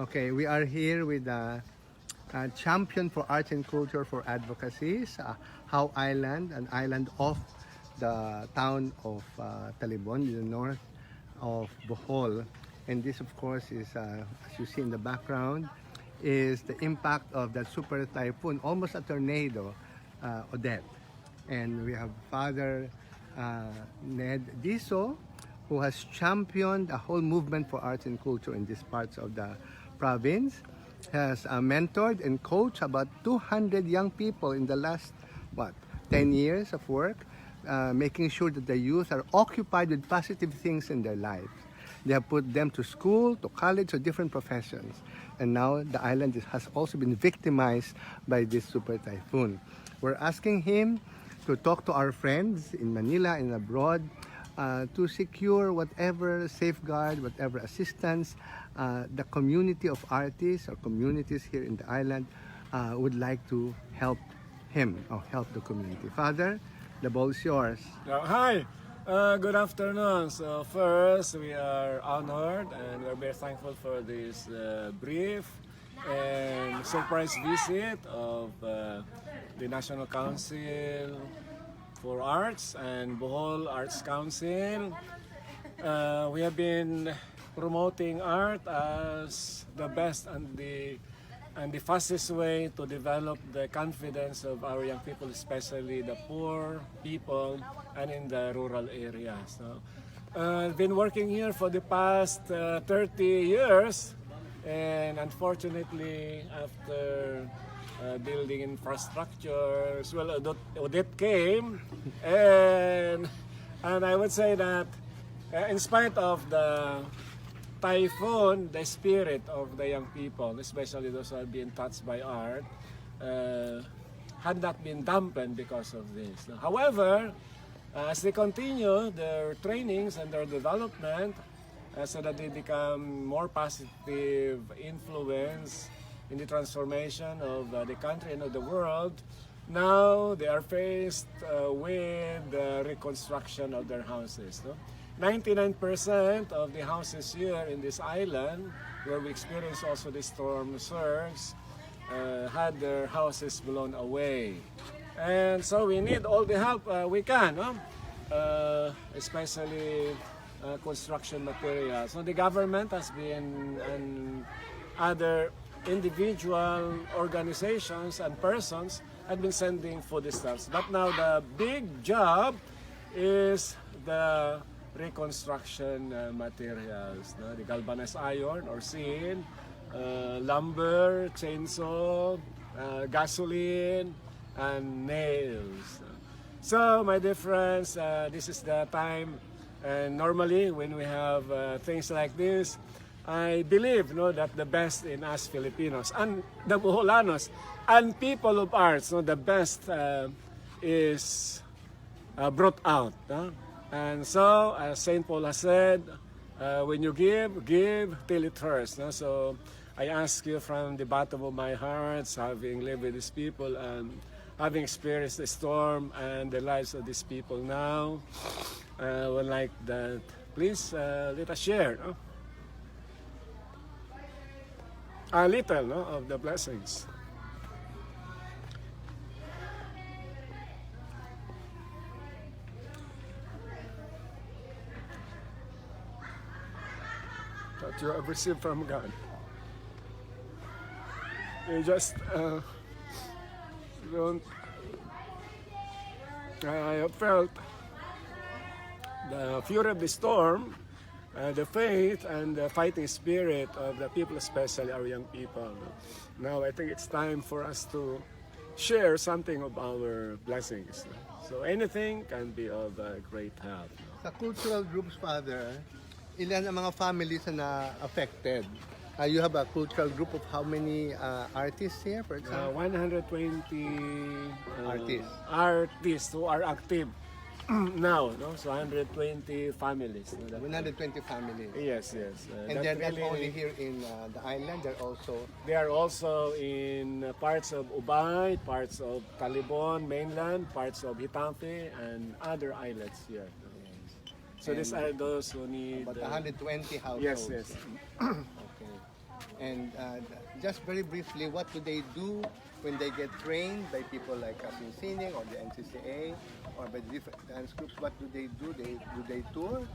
Okay, we are here with a champion for arts and culture for advocacies, Jao Island, an island off the town of Talibon, in the north of Bohol. And this, of course, is, as you see in the background, is the impact of that super typhoon, almost a tornado, ODETTE. And we have Father Ned Disu, who has championed a whole movement for arts and culture in these parts of the province, has mentored and coached about 200 young people in the last, 10 years of work, making sure that the youth are occupied with positive things in their lives. They have put them to school, to college, or different professions. And now the island has also been victimized by this super typhoon. We're asking him to talk to our friends in Manila and abroad to secure whatever safeguard, whatever assistance the community of artists or communities here in the island would like to help him or help the community. Father, the ball is yours. Hi, good afternoon. So first, we are honored and we're very thankful for this brief and surprise visit of the National Council for Arts and Bohol Arts Council. We have been promoting art as the best and the fastest way to develop the confidence of our young people, especially the poor people and in the rural areas. So, I've been working here for the past 30 years, and unfortunately, after building infrastructure, well, ODETTE came, and I would say that in spite of the typhoon, the spirit of the young people, especially those who have been touched by art, had not been dampened because of this. However, as they continue their trainings and their development, so that they become more positive influence in the transformation of the country and of the world, now they are faced with the reconstruction of their houses. 99% of the houses here in this island, where we experienced also the storm surge, had their houses blown away. And so we need all the help we can, especially construction materials. So the government has been, and other individual organizations and persons have been sending foodstuffs. But now the big job is the reconstruction materials, the galvanized iron or steel, lumber, chainsaw, gasoline, and nails. So, my dear friends, this is the time, and normally when we have things like this, I believe that the best in us Filipinos and the Boholanos and people of arts, the best is brought out. And so, as St. Paul has said, when you give till it hurts. So, I ask you from the bottom of my heart, having lived with these people and having experienced the storm and the lives of these people now, I would like that, please let us share a little of the blessings. That you have received from God. You just don't. I have felt the fury of the storm, the faith and the fighting spirit of the people, especially our young people. Now I think it's time for us to share something of our blessings. So anything can be of great help. Sa cultural groups, Father, ilan ang mga families na affected? You have a cultural group of how many artists here, for example? 120 Artists who are active now, so 120 families. 120 families. Yes. And they're not only here in the island, they are also in parts of Ubay, parts of Talibon, mainland, parts of Hitampe, and other islets here. So these are those who need... About 120 households. Yes. Okay. And just very briefly, what do they do when they get trained by people like us in Sining or the NCCA or by different dance groups? What do? They tour?